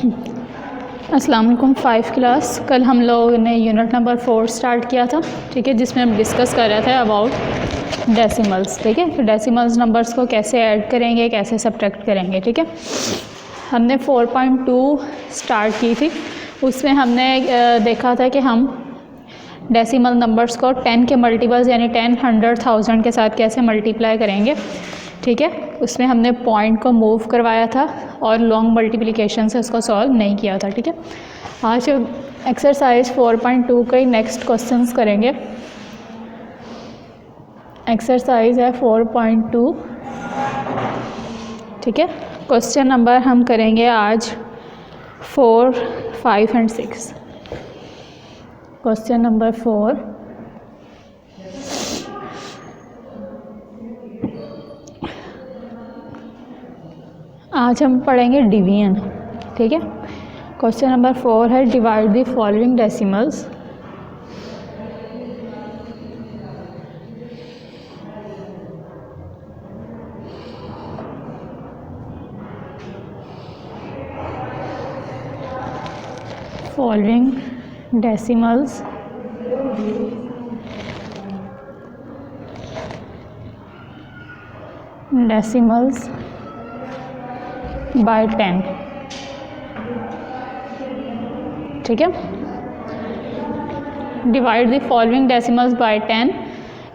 अस्सलाम वालेकुम। 5 क्लास कल हम लोग ने यूनिट नंबर 4 स्टार्ट किया था, ठीक है, जिसमें हम डिस्कस कर रहे थे अबाउट डेसिमल्स। ठीक है, तो डेसिमल्स नंबर्स को कैसे ऐड करेंगे, कैसे सब्ट्रैक्ट करेंगे। ठीक है, हमने 4.2 स्टार्ट की थी। उसमें हमने देखा था कि हम डेसिमल नंबर्स को 10 के मल्टीपल्स यानी 10, 100, 1000 के साथ कैसे मल्टीप्लाई करेंगे। ठीक है, उसमें हमने पॉइंट को मूव करवाया था और लॉन्ग मल्टीप्लिकेशन से उसको सॉल्व नहीं किया था। ठीक है, आज एक्सरसाइज 4.2 के नेक्स्ट क्वेश्चंस करेंगे। एक्सरसाइज है 4.2। ठीक है, क्वेश्चन नंबर हम करेंगे आज 4, 5 एंड 6। क्वेश्चन नंबर 4, आज हम पढ़ेंगे डिवीजन। ठीक है, क्वेश्चन नंबर 4 है divide the following decimals. Following decimals by 10। ठीक है, divide the following decimals by 10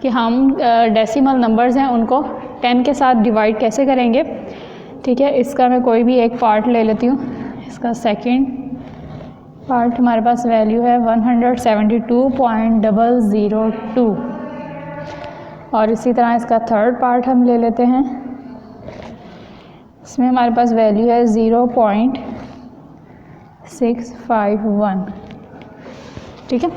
कि हम डेसिमल नंबर्स हैं उनको 10 के साथ डिवाइड कैसे करेंगे। ठीक है, इसका मैं कोई भी एक पार्ट ले लेती हूँ। इसका सेकंड पार्ट हमारे पास वैल्यू है 172.002 और इसी तरह इसका थर्ड पार्ट हम ले लेते हैं। इसमें हमारे पास वैल्यू है 0.651। ठीक है,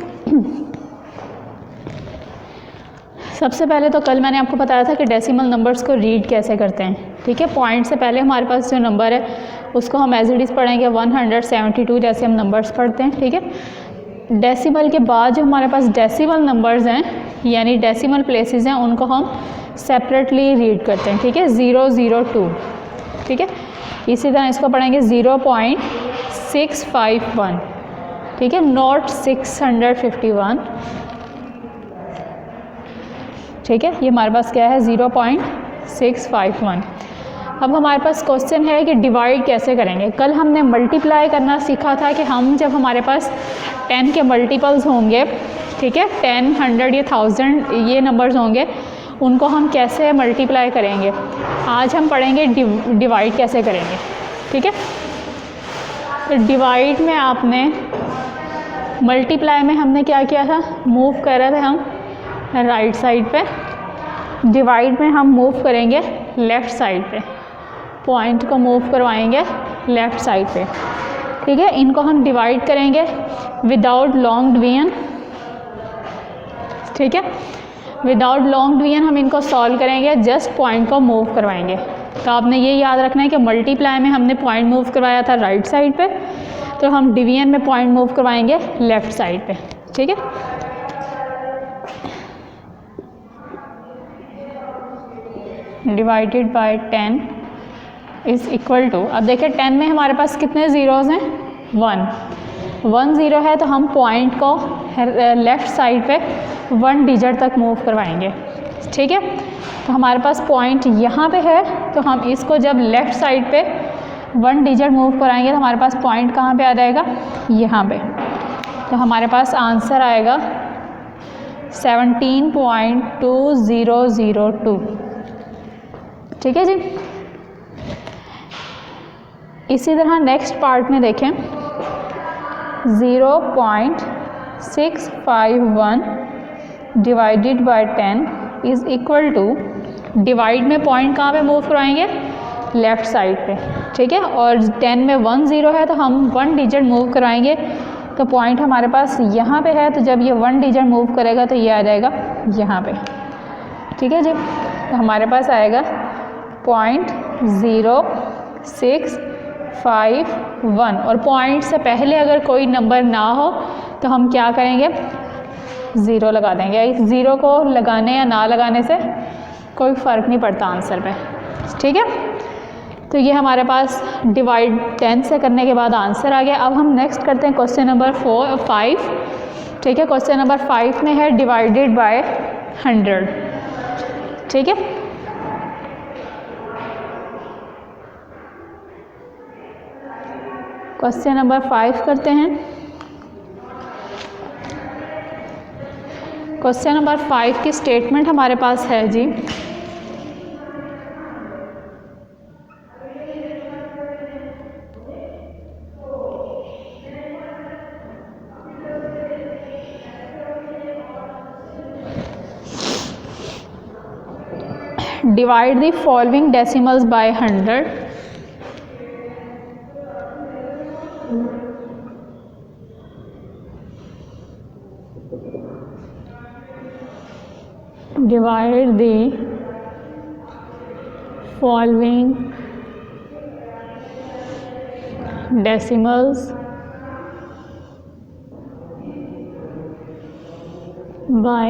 सबसे पहले तो कल मैंने आपको बताया था कि डेसिमल नंबर्स को रीड कैसे करते हैं। ठीक है, पॉइंट से पहले हमारे पास जो नंबर है उसको हम एज इट इज़ पढ़ेंगे 172 जैसे हम नंबर्स पढ़ते हैं। ठीक है, डेसिमल के बाद जो हमारे पास डेसिमल नंबर्स हैं यानी डेसिमल प्लेसेस हैं उनको हम सेपरेटली रीड करते हैं। ठीक है, 002। ठीक है, इसी तरह इसको पढ़ेंगे 0.651। ठीक है, नॉट 651। ठीक है, ये हमारे पास क्या है 0.651। अब हमारे पास क्वेश्चन है कि डिवाइड कैसे करेंगे। कल हमने मल्टीप्लाई करना सीखा था कि हम जब हमारे पास 10 के मल्टीपल्स होंगे, ठीक है, 10, 100 या 1000 ये नंबर्स होंगे, उनको हम कैसे मल्टीप्लाई करेंगे। आज हम पढ़ेंगे डिवाइड कैसे करेंगे। ठीक है, तो डिवाइड में आपने मल्टीप्लाई में हमने क्या किया था, मूव कर रहे थे हम राइट साइड पे। डिवाइड में हम मूव करेंगे लेफ़्ट साइड पे, पॉइंट को मूव करवाएंगे लेफ़्ट साइड पे। ठीक है, इनको हम डिवाइड करेंगे विदाउट लॉन्ग डिवीजन। ठीक है, विदाउट लॉन्ग डिवीजन हम इनको सॉल्व करेंगे, जस्ट पॉइंट को मूव करवाएंगे। तो आपने ये याद रखना है कि मल्टीप्लाई में हमने पॉइंट मूव करवाया था राइट साइड पे, तो हम डिवीजन में पॉइंट मूव करवाएंगे लेफ़्ट साइड पे। ठीक है, divided by 10 is equal to, अब देखिए 10 में हमारे पास कितने ज़ीरोज़ हैं, 1 ज़ीरो है, तो हम पॉइंट को लेफ़्ट साइड पे 1 डिजिट तक मूव करवाएंगे। ठीक है, तो हमारे पास पॉइंट यहाँ पे है, तो हम इसको जब लेफ़्ट साइड पे 1 डिजिट मूव कराएंगे तो हमारे पास पॉइंट कहाँ पे आ जाएगा, यहाँ पे। तो हमारे पास आंसर आएगा 17.2002। ठीक है जी, इसी तरह नेक्स्ट पार्ट में देखें 0.651 divided by 10 is equal to, divide में पॉइंट कहाँ पे मूव करवाएंगे, लेफ़्ट साइड पे। ठीक है, और 10 में 1 ज़ीरो है, तो हम 1 डिजिट मूव कराएंगे, तो पॉइंट हमारे पास यहाँ पे है, तो जब ये 1 डिजिट मूव करेगा तो ये आ जाएगा यहाँ पे। ठीक है जी, तो हमारे पास आएगा 0.0651 और पॉइंट से पहले अगर कोई नंबर ना हो तो हम क्या करेंगे, ज़ीरो लगा देंगे। इस ज़ीरो को लगाने या ना लगाने से कोई फ़र्क नहीं पड़ता आंसर पे। ठीक है, तो ये हमारे पास डिवाइड 10 से करने के बाद आंसर आ गया। अब हम नेक्स्ट करते हैं क्वेश्चन नंबर 5। ठीक है, क्वेश्चन नंबर 5 में है डिवाइडेड बाय 100। ठीक है, क्वेश्चन नंबर 5 करते हैं। क्वेश्चन नंबर 5 की स्टेटमेंट हमारे पास है जी, divide the following decimals by 100. Divide the following decimals by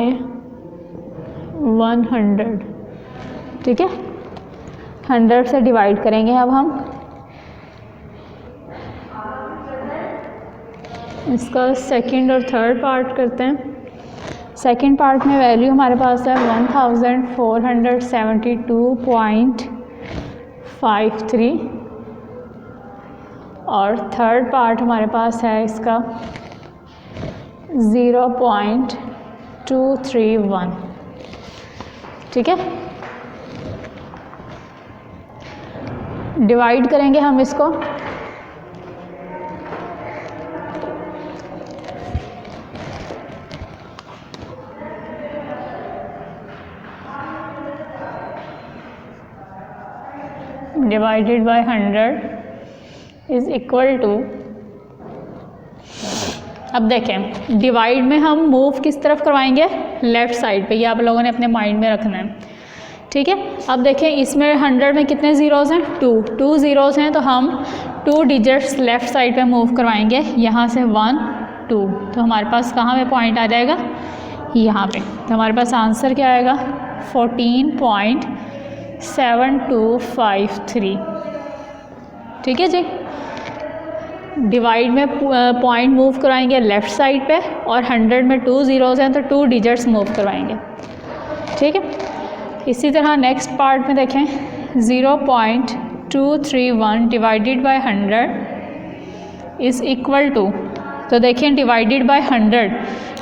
100। ठीक है, 100 से डिवाइड करेंगे। अब हम इसका सेकंड और थर्ड पार्ट करते हैं। सेकंड पार्ट में वैल्यू हमारे पास है 1472.53 और थर्ड पार्ट हमारे पास है इसका 0.231। ठीक है, डिवाइड करेंगे हम इसको। Divided by 100 is equal to, अब देखें डिवाइड में हम मूव किस तरफ करवाएंगे, लेफ़्ट साइड पे। ये आप लोगों ने अपने माइंड में रखना है। ठीक है, अब देखें इसमें 100 में कितने ज़ीरोज़ हैं, 2 ज़ीरोज़ हैं, तो हम 2 डिजिट्स लेफ़्ट साइड पे मूव करवाएंगे। यहाँ से 1 2, तो हमारे पास कहाँ पे पॉइंट आ जाएगा, यहाँ पे। तो हमारे पास आंसर क्या आएगा, 14.7253। ठीक है जी, डिवाइड में पॉइंट मूव करवाएंगे लेफ़्ट साइड पे और 100 में 2 ज़ीरोज़ हैं तो 2 डिजिट्स मूव करवाएंगे। ठीक है, इसी तरह नेक्स्ट पार्ट में देखें 0.231 divided by 100 is equal to, तो देखें डिवाइडेड बाय 100,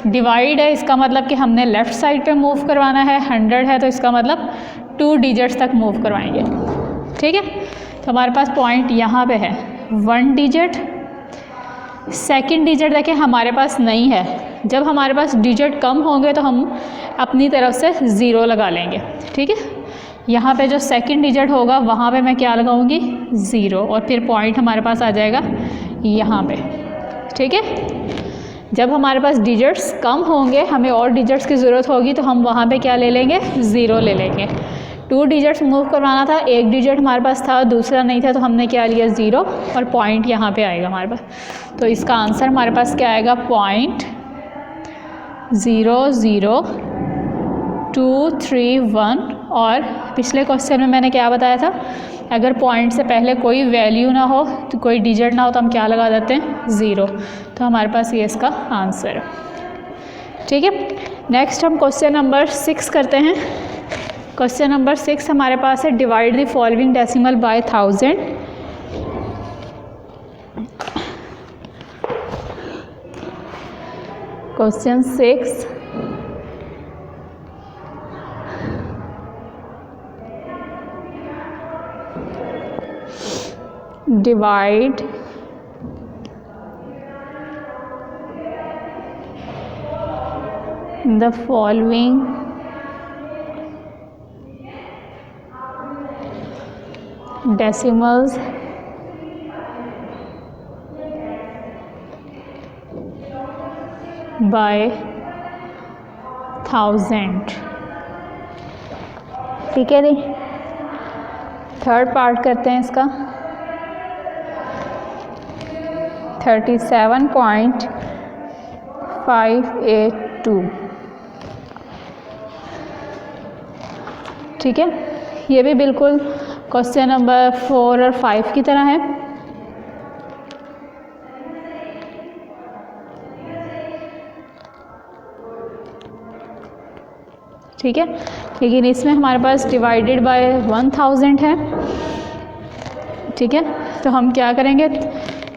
डिवाइड है इसका मतलब कि हमने लेफ़्ट साइड पे मूव करवाना है, 100 है तो इसका मतलब 2 डिजिट्स तक मूव करवाएंगे। ठीक है, तो हमारे पास पॉइंट यहाँ पे है 1 डिजिट। सेकंड डिजिट देखें हमारे पास नहीं है, जब हमारे पास डिजिट कम होंगे तो हम अपनी तरफ से 0 लगा लेंगे। ठीक है, यहाँ पे जो सेकंड डिजिट होगा वहाँ पे मैं क्या लगाऊंगी, 0, और फिर पॉइंट हमारे पास आ जाएगा यहाँ पे। ठीक है, जब हमारे पास डिजिट्स कम होंगे, हमें और डिजिट्स की ज़रूरत होगी तो हम वहाँ पे क्या ले लेंगे, 0 ले लेंगे। 2 डिजिट्स मूव करवाना था, एक डिजिट हमारे पास था, दूसरा नहीं था, तो हमने क्या लिया 0, और पॉइंट यहाँ पे आएगा हमारे पास। तो इसका आंसर हमारे पास क्या आएगा, 0.00231। और पिछले क्वेश्चन में मैंने क्या बताया था, अगर पॉइंट से पहले कोई वैल्यू ना हो, तो कोई डिजिट ना हो, तो हम क्या लगा देते हैं, 0। तो हमारे पास ये इसका आंसर है। ठीक है, नेक्स्ट हम क्वेश्चन नंबर 6 करते हैं। क्वेश्चन नंबर 6 हमारे पास है divide the following decimal by 1000। Question 6 divide the following decimals by 1000। ठीक है जी, थर्ड पार्ट करते हैं इसका। 37.582। ठीक है, ये भी बिल्कुल क्वेश्चन नंबर 4 और 5 की तरह है। ठीक है, लेकिन इसमें हमारे पास डिवाइडेड बाय 1000 है। ठीक है, तो हम क्या करेंगे,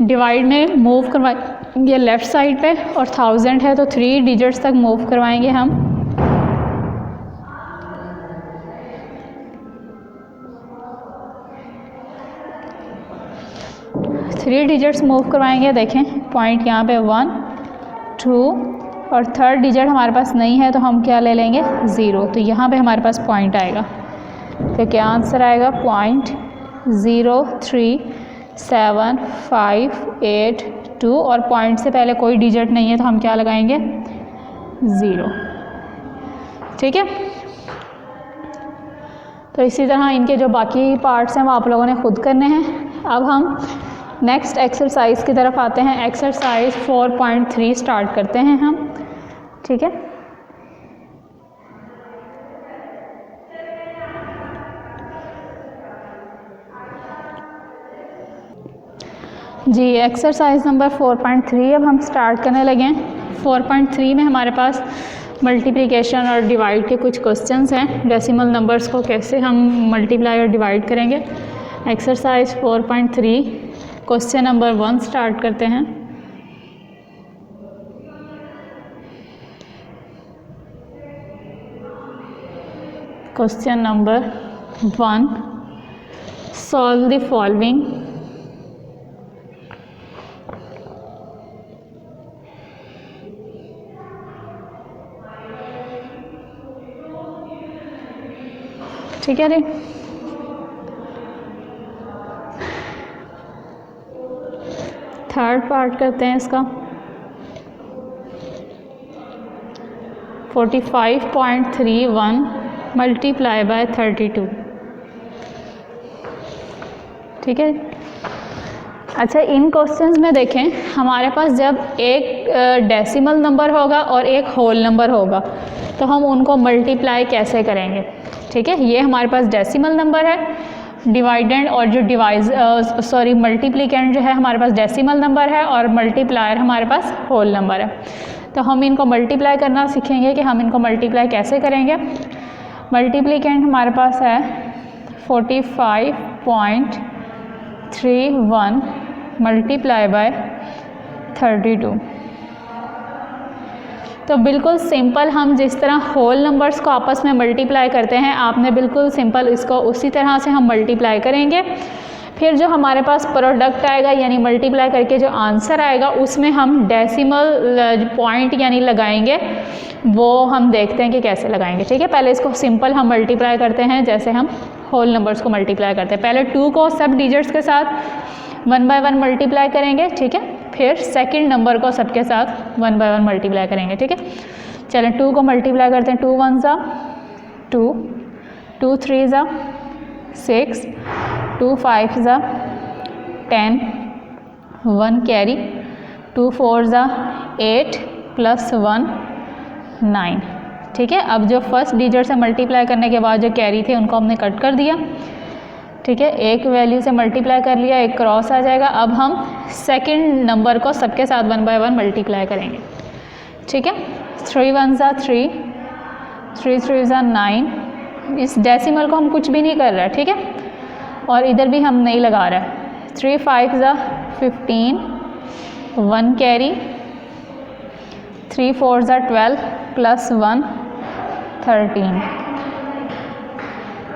डिवाइड में मूव करवाएंगे लेफ़्ट साइड पे, और 1000 है तो 3 डिजिट्स तक मूव करवाएंगे हम। थ्री डिजिट्स मूव करवाएंगे। देखें पॉइंट यहाँ पे 1 2 और थर्ड डिजिट हमारे पास नहीं है तो हम क्या ले लेंगे 0, तो यहाँ पे हमारे पास पॉइंट आएगा। तो क्या आंसर आएगा 0.03758 और पॉइंट से पहले कोई डिजिट नहीं है तो हम क्या लगाएंगे 0। ठीक है, तो इसी तरह इनके जो बाकी पार्ट्स हैं वो आप लोगों ने खुद करने हैं। अब हम नेक्स्ट एक्सरसाइज की तरफ आते हैं। एक्सरसाइज 4.3 स्टार्ट करते हैं हम। ठीक है, जी एक्सरसाइज नंबर 4.3 अब हम स्टार्ट करने लगे हैं। 4.3 में हमारे पास मल्टीप्लिकेशन और डिवाइड के कुछ क्वेश्चंस हैं। डेसिमल नंबर्स को कैसे हम मल्टीप्लाई और डिवाइड करेंगे। एक्सरसाइज 4.3 क्वेश्चन नंबर 1 स्टार्ट करते हैं। Question number 1, solve the following. ठीक है जी, थर्ड पार्ट करते हैं इसका। 45.31 मल्टीप्लाई बाय 32। ठीक है, अच्छा इन क्वेश्चंस में देखें हमारे पास जब एक डेसिमल नंबर होगा और एक होल नंबर होगा तो हम उनको मल्टीप्लाई कैसे करेंगे। ठीक है, ये हमारे पास डेसिमल नंबर है, डिवाइडेंड और जो मल्टीप्लिकेंड जो है हमारे पास डेसिमल नंबर है और मल्टीप्लायर हमारे पास होल नंबर है। तो हम इनको मल्टीप्लाई करना सीखेंगे कि हम इनको मल्टीप्लाई कैसे करेंगे। मल्टीप्लिकेंड हमारे पास है 45.31 मल्टीप्लाई बाय 32। तो बिल्कुल सिंपल हम जिस तरह होल नंबर्स को आपस में मल्टीप्लाई करते हैं, आपने बिल्कुल सिंपल इसको उसी तरह से हम मल्टीप्लाई करेंगे। फिर जो हमारे पास प्रोडक्ट आएगा यानी मल्टीप्लाई करके जो आंसर आएगा उसमें हम डेसिमल पॉइंट यानी लगाएंगे, वो हम देखते हैं कि कैसे लगाएंगे। ठीक है, पहले इसको सिंपल हम मल्टीप्लाई करते हैं जैसे हम होल नंबर्स को मल्टीप्लाई करते हैं। पहले 2 को सब डिजिट्स के साथ 1 बाय 1 मल्टीप्लाई करेंगे। ठीक है, फिर सेकंड नंबर को सबके साथ 1 बाय 1 मल्टीप्लाई करेंगे। ठीक है, चलें 2 को मल्टीप्लाई करते हैं। 2 1 ज़ा 2, 2 3 ज़ा 6, 2 5 ज़ा 10, 1 कैरी, 2 4 ज़ा 8 प्लस 1 9। ठीक है, अब जो फर्स्ट डिजिट से मल्टीप्लाई करने के बाद जो कैरी थे उनको हमने कट कर दिया। ठीक है, एक वैल्यू से मल्टीप्लाई कर लिया, एक क्रॉस आ जाएगा। अब हम सेकंड नंबर को सबके साथ 1 बाय 1 मल्टीप्लाई करेंगे। ठीक है, 3 1 ज़ा 3, 3 3 ज़ा 9। इस डेसिमल को हम कुछ भी नहीं कर रहे हैं। ठीक है, और इधर भी हम नहीं लगा रहे हैं। 3 5 ज़ा 15, 1 कैरी, 3 4 ज़ा 12 प्लस 1 13।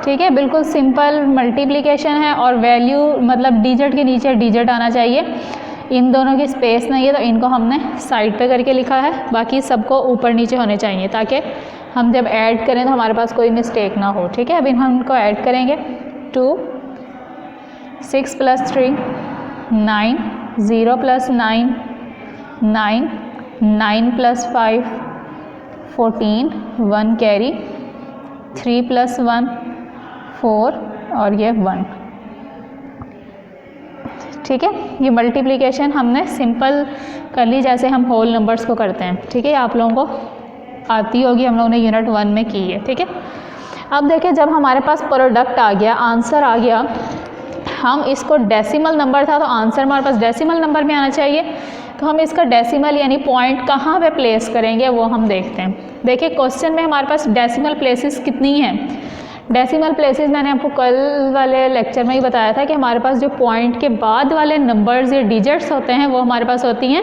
ठीक है, बिल्कुल सिंपल मल्टीप्लिकेशन है और वैल्यू मतलब डिजिट के नीचे डिजिट आना चाहिए। इन दोनों की स्पेस नहीं है तो इनको हमने साइड पे करके लिखा है, बाकी सबको ऊपर नीचे होने चाहिए ताकि हम जब ऐड करें तो हमारे पास कोई मिस्टेक ना हो। ठीक है, अभी हम इनको ऐड करेंगे। 2 6 plus 3 9, 0 plus 9 9, 9 plus 5 14, 1 carry, 3 plus 1 4 और ये 1। ठीक है, ये मल्टीप्लिकेशन हमने सिंपल कर ली जैसे हम होल नंबर्स को करते हैं। ठीक है, आप लोगों को आती होगी, हम लोगों ने यूनिट 1 में की है। ठीक है, अब देखिए जब हमारे पास प्रोडक्ट आ गया, आंसर आ गया, हम इसको डेसिमल नंबर था तो आंसर हमारे पास डेसिमल नंबर में आना चाहिए, तो हम इसका डेसिमल यानी पॉइंट कहाँ पे प्लेस करेंगे वो हम देखते हैं। देखिए क्वेश्चन में हमारे पास डेसिमल प्लेसेस कितनी हैं। डेसिमल प्लेसेस मैंने आपको कल वाले लेक्चर में ही बताया था कि हमारे पास जो पॉइंट के बाद वाले नंबर्स या डिजिट्स होते हैं वो हमारे पास होती हैं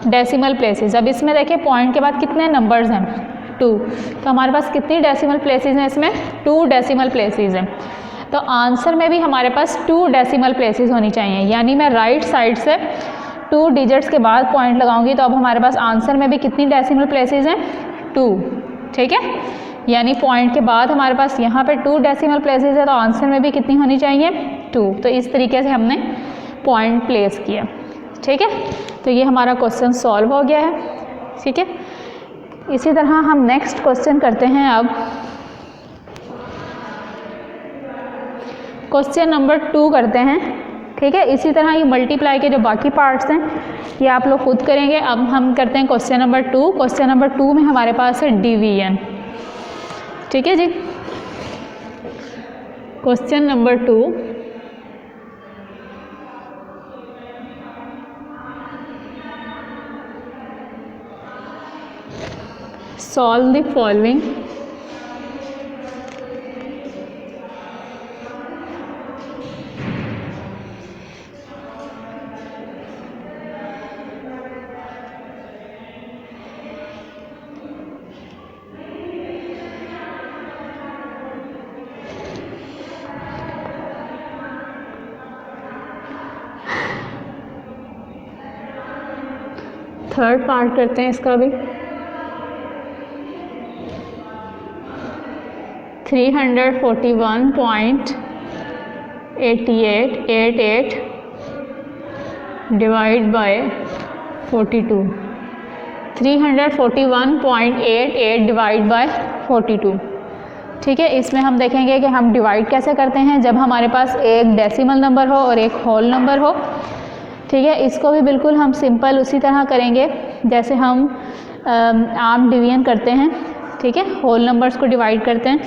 डेसिमल प्लेसेस। अब इसमें देखिए पॉइंट के बाद कितने नंबर्स हैं, 2, तो हमारे पास कितनी डेसिमल प्लेसेस हैं, इसमें 2 डेसिमल प्लेसेस हैं। तो आंसर में भी हमारे पास 2 डेसिमल प्लेसेस होनी चाहिए, यानी मैं राइट साइड से 2 डिजिट्स के बाद पॉइंट लगाऊंगी तो अब हमारे पास आंसर में भी कितनी डेसिमल प्लेसेस हैं, 2, ठीक है। यानी पॉइंट के बाद हमारे पास यहाँ पे 2 डेसिमल प्लेसेस है तो आंसर में भी कितनी होनी चाहिए, 2। तो इस तरीके से हमने पॉइंट प्लेस किया, ठीक है। तो ये हमारा क्वेश्चन सॉल्व हो गया है, ठीक है। इसी तरह हम नेक्स्ट क्वेश्चन करते हैं। अब क्वेश्चन नंबर 2 करते हैं, ठीक है। इसी तरह ये मल्टीप्लाई के जो बाकी पार्ट्स हैं ये आप लोग खुद करेंगे। अब हम करते हैं क्वेश्चन नंबर 2। क्वेश्चन नंबर 2 में हमारे पास है डिवीजन, ठीक है जी। Question number 2, solve the following third part करते हैं इसका भी। 341.8888 डिवाइड बाय 42, 341.88 डिवाइड बाय 42, ठीक है। इसमें हम देखेंगे कि हम डिवाइड कैसे करते हैं जब हमारे पास एक डेसिमल नंबर हो और एक होल नंबर हो, ठीक है। इसको भी बिल्कुल हम सिंपल उसी तरह करेंगे जैसे हम आम डिवीजन करते हैं, ठीक है। होल नंबर्स को डिवाइड करते हैं,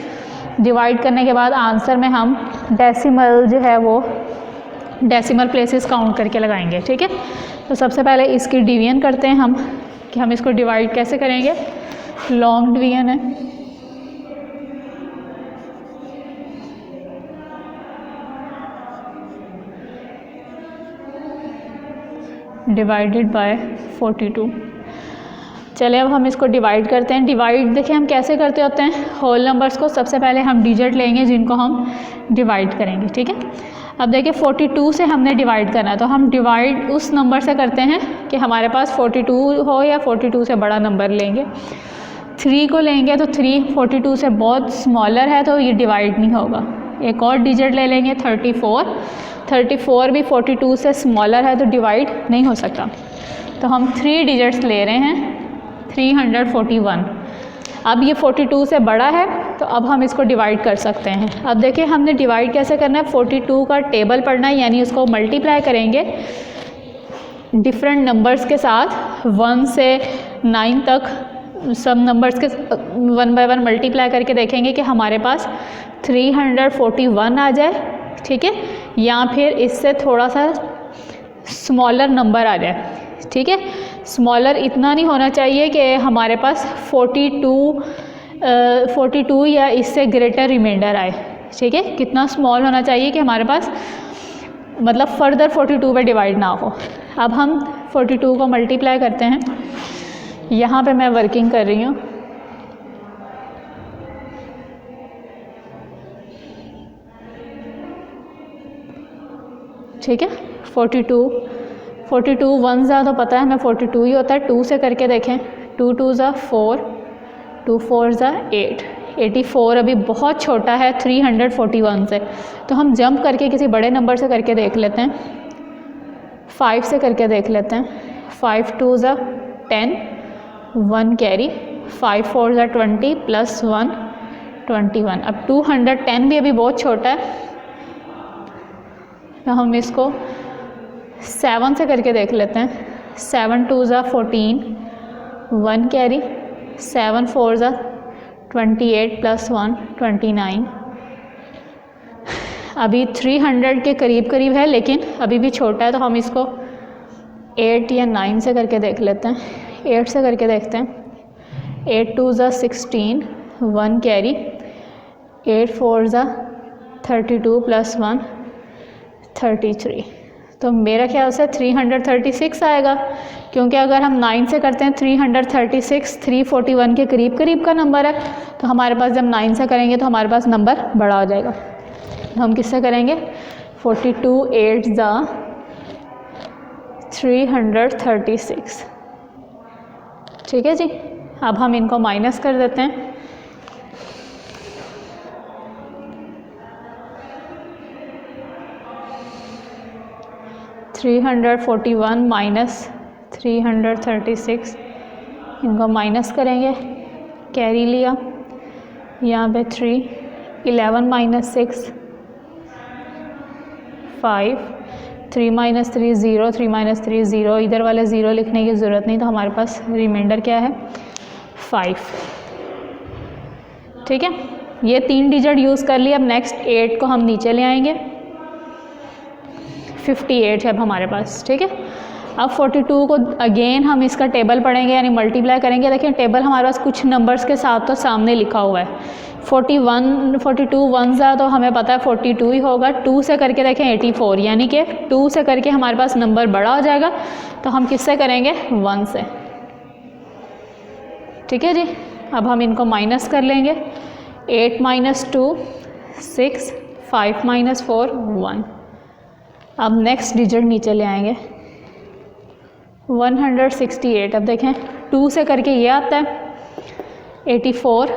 डिवाइड करने के बाद आंसर में हम डेसिमल जो है वो डेसिमल प्लेसेस काउंट करके लगाएंगे, ठीक है। तो सबसे पहले इसकी डिवीजन करते हैं हम कि हम इसको डिवाइड कैसे करेंगे। लॉन्ग डिवीजन है, डिवाइडेड बाय 42। चले अब हम इसको डिवाइड करते हैं। डिवाइड देखिए हम कैसे करते होते हैं, होल नंबर्स को सबसे पहले हम डिजिट लेंगे जिनको हम डिवाइड करेंगे, ठीक है। अब देखिए 42 से हमने डिवाइड करना है तो हम डिवाइड उस नंबर से करते हैं कि हमारे पास 42 हो या 42 से बड़ा नंबर लेंगे। 3 को लेंगे तो 3 42 से बहुत स्मॉलर है तो ये डिवाइड नहीं होगा। एक और डिजिट ले लेंगे 34 भी 42 से स्मॉलर है तो डिवाइड नहीं हो सकता। तो हम 3 डिजिट्स ले रहे हैं 341। अब ये 42 से बड़ा है तो अब हम इसको डिवाइड कर सकते हैं। अब देखिए हमने डिवाइड कैसे करना है, 42 का टेबल पढ़ना है, यानी उसको मल्टीप्लाई करेंगे डिफरेंट नंबर्स के साथ 1 से 9 तक सब नंबर्स के 1 बाय 1 मल्टीप्लाई करके देखेंगे कि हमारे पास 341 आ जाए, ठीक है, या फिर इससे थोड़ा सा स्मॉलर नंबर आ जाए, ठीक है। स्मॉलर इतना नहीं होना चाहिए कि हमारे पास 42 या इससे ग्रेटर रिमाइंडर आए, ठीक है। कितना स्मॉल होना चाहिए कि हमारे पास मतलब फर्दर 42 पे डिवाइड ना हो। अब हम 42 को मल्टीप्लाई करते हैं। यहाँ पे मैं वर्किंग कर रही हूँ, ठीक है। 42 1 ज़ा तो पता है हमें 42 ही होता है। 2 से करके देखें, 2 2 ज़ा 4, 2 4 ज़ा 8, 84 अभी बहुत छोटा है 341 से, तो हम जंप करके किसी बड़े नंबर से करके देख लेते हैं। 5 से करके देख लेते हैं। 5 2 ज़ा 10, 1 कैरी, 5 4 ज़ा 20 प्लस 1 21। अब 210 भी अभी बहुत छोटा है तो हम इसको 7 से करके देख लेते हैं। 7 2 ज़ा 14, 1 कैरी, 7 4 ज़ा 28 + 1 29। अभी 300 के करीब करीब है, लेकिन अभी भी छोटा है, तो हम इसको 8 या 9 से करके देख लेते हैं। 8 से करके देखते हैं। 8 2 ज़ा 16, 1 कैरी, 8 4 ज़ा 32 + 1 33। तो मेरा ख्याल से 336 आएगा, क्योंकि अगर हम 9 से करते हैं 336 341 के करीब करीब का नंबर है, तो हमारे पास जब 9 से करेंगे तो हमारे पास नंबर बड़ा हो जाएगा। तो हम किससे करेंगे? 42 8 ज़ा 336। ठीक है जी। अब हम इनको माइनस कर देते हैं। -341 - 336, इनको माइनस करेंगे, कैरी लिया, यहाँ पे 3, 11 - 6 5, 3 - 3 0, 3 - 3 0, इधर वाले ज़ीरो लिखने की ज़रूरत नहीं, तो हमारे पास रिमाइंडर क्या है? 5। ठीक है, ये 3 डिजिट यूज़ कर लिया। अब नेक्स्ट 8 को हम नीचे ले आएंगे, 58 है अब हमारे पास। ठीक है, अब 42 को अगेन हम इसका टेबल पढ़ेंगे, यानी मल्टीप्लाई करेंगे। देखिए टेबल हमारे पास कुछ नंबर्स के साथ तो सामने लिखा हुआ है। 41 42 1 ज़ा, तो हमें पता है 42 ही होगा। 2 से करके देखें 84, यानी कि 2 से करके हमारे पास नंबर बड़ा हो जाएगा। तो हम किससे करेंगे? 1 से। ठीक है जी। अब हम इनको माइनस कर लेंगे। 8 - 2 6, 5 - 4 1। अब नेक्स्ट डिजिट नीचे ले आएंगे, 168। अब देखें 2 से करके ये आता है 84।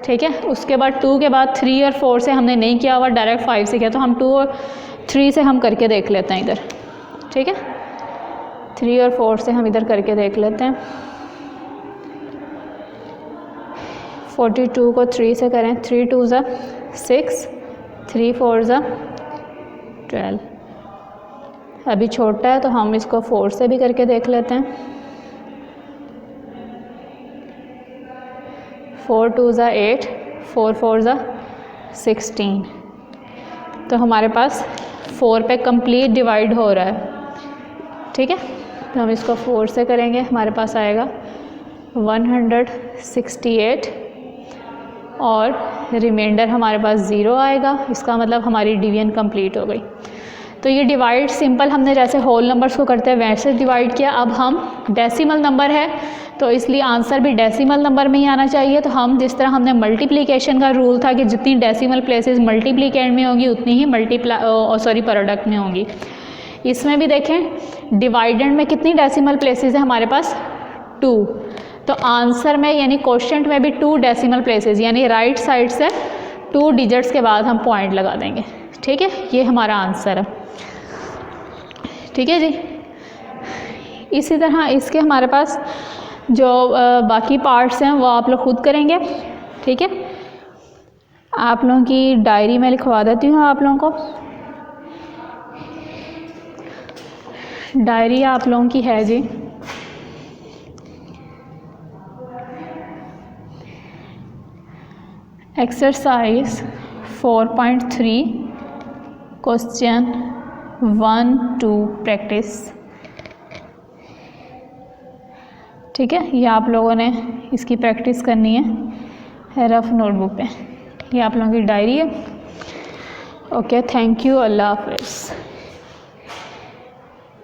ठीक है, उसके बाद 2 के बाद 3 और 4 से हमने नहीं किया हुआ, डायरेक्ट 5 से किया, तो हम 2 और 3 से हम करके देख लेते हैं इधर। ठीक है, 3 और 4 से हम इधर करके देख लेते हैं। 42 को 3 से करें, 3 2 ज़ा 6, 3 4 ज़ा 12। अभी छोटा है तो हम इसको 4 से भी करके देख लेते हैं। 4 2 ज़ा 8, 4 4 ज़ा 16। तो हमारे पास 4 पे कंप्लीट डिवाइड हो रहा है। ठीक है, तो हम इसको 4 से करेंगे, हमारे पास आएगा 168 और रिमाइंडर हमारे पास 0 आएगा। इसका मतलब हमारी डिवीजन कंप्लीट हो गई। तो ये डिवाइड सिंपल हमने जैसे होल नंबर्स को करते हैं वैसे डिवाइड किया। अब हम डेसिमल नंबर है तो इसलिए आंसर भी डेसिमल नंबर में ही आना चाहिए। तो हम जिस तरह हमने मल्टीप्लिकेशन का रूल था कि जितनी डेसिमल प्लेसेस मल्टीप्लिकेंड में होंगी उतनी ही प्रोडक्ट में होंगी, इसमें भी देखें डिवाइडेंड में कितनी डेसिमल प्लेसेस है हमारे पास? 2। तो आंसर में यानी क्वेश्चन में भी 2 डेसिमल प्लेसेस, यानी राइट साइड से 2 डिजिट्स के बाद हम पॉइंट लगा देंगे। ठीक है, ये हमारा आंसर है। ठीक है जी। इसी तरह इसके हमारे पास जो बाकी पार्ट्स हैं वो आप लोग खुद करेंगे। ठीक है, आप लोगों की डायरी में लिखवा देती हूँ। आप लोगों को डायरी आप लोगों की है जी, एक्सरसाइज 4.3 क्वेश्चन 1 2 प्रैक्टिस। ठीक है, ये आप लोगों ने इसकी प्रैक्टिस करनी है रफ नोटबुक पे। ये आप लोगों की डायरी है। ओके, थैंक यू, अल्लाह हाफ़िज़।